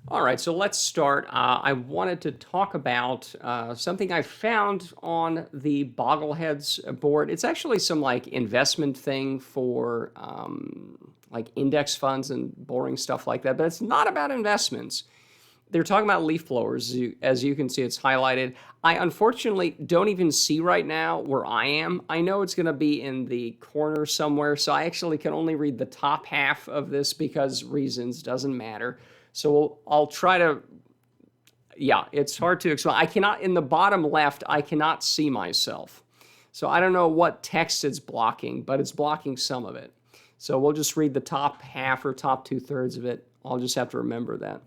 All right, so let's start. I wanted to talk about something I found on the Boggleheads board. It's actually some like investment thing for like index funds and boring stuff like that, but it's not about investments. They're talking about leaf blowers. As you can see, it's highlighted. I unfortunately don't even see right now where I am. I know it's going to be in the corner somewhere, so I actually can only read the top half of this because reasons doesn't matter. So I'll try to, yeah, it's hard to explain. I cannot, in the bottom left, I cannot see myself. So I don't know what text it's blocking, but it's blocking some of it. So we'll just read the top half or top 2/3 of it. I'll just have to remember that.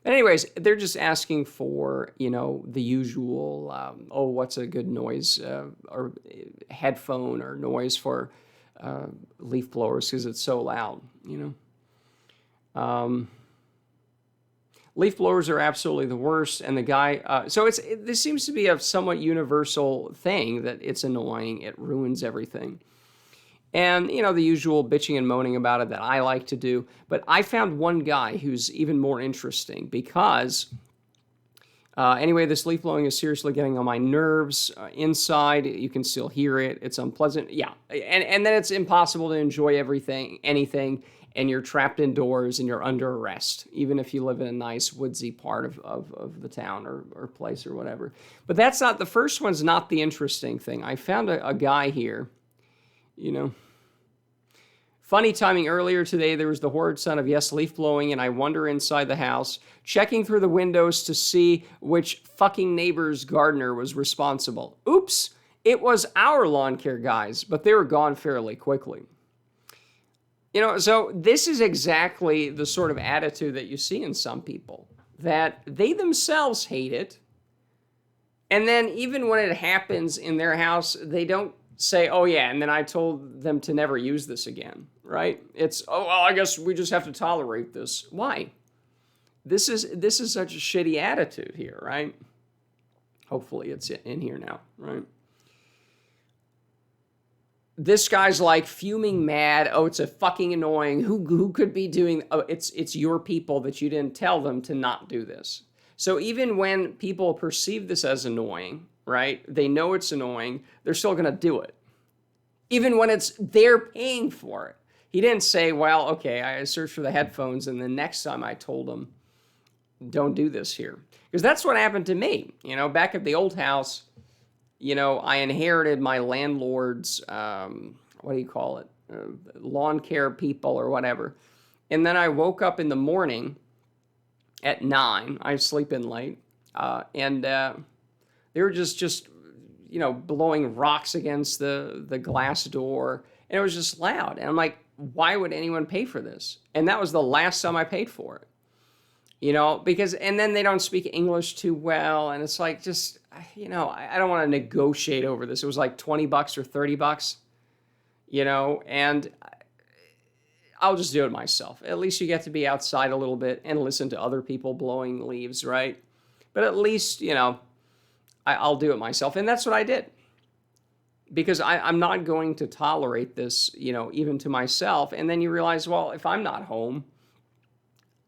But anyways, they're just asking for, the usual, what's a good noise or headphone or noise for leaf blowers because it's so loud. Leaf blowers are absolutely the worst, and the guy. So this seems to be a somewhat universal thing that it's annoying. It ruins everything, and the usual bitching and moaning about it that I like to do. But I found one guy who's even more interesting because. Anyway, this leaf blowing is seriously getting on my nerves. Inside, you can still hear it. It's unpleasant. Yeah, and then it's impossible to enjoy anything, and you're trapped indoors and you're under arrest, even if you live in a nice woodsy part of the town or place or whatever. But that's not, the first one's not the interesting thing. I found a guy here, Funny timing earlier today, there was the horrid sound of yes, leaf blowing, and I wander inside the house, checking through the windows to see which fucking neighbor's gardener was responsible. Oops, it was our lawn care guys, but they were gone fairly quickly. So this is exactly the sort of attitude that you see in some people, that they themselves hate it, and then even when it happens in their house, they don't say, oh yeah, and then I told them to never use this again, right? It's, oh, well, I guess we just have to tolerate this. Why? This is such a shitty attitude here, right? Hopefully it's in here now, right? This guy's like fuming mad. Oh, it's a fucking annoying. Who could be doing? Oh, it's your people that you didn't tell them to not do this. So even when people perceive this as annoying, right? They know it's annoying. They're still going to do it. Even when they're paying for it. He didn't say, well, okay, I searched for the headphones, and the next time I told them, don't do this here. Because that's what happened to me. Back at the old house, I inherited my landlord's, what do you call it? Lawn care people or whatever. And then I woke up in the morning at 9. I sleep in late. And they were just blowing rocks against the glass door. And it was just loud. And I'm like, why would anyone pay for this? And that was the last time I paid for it. Because, and then they don't speak English too well. And it's like, just, I don't want to negotiate over this. It was like $20 or $30, and I'll just do it myself. At least you get to be outside a little bit and listen to other people blowing leaves, right? But at least, I'll do it myself. And that's what I did. Because I'm not going to tolerate this, even to myself. And then you realize, well, if I'm not home,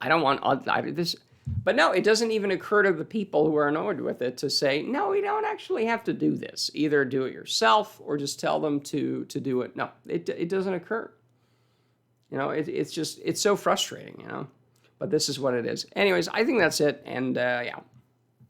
I don't want this. But no, it doesn't even occur to the people who are annoyed with it to say, no, we don't actually have to do this. Either do it yourself or just tell them to do it. No, it doesn't occur. It's so frustrating, But this is what it is. Anyways, I think that's it. And yeah.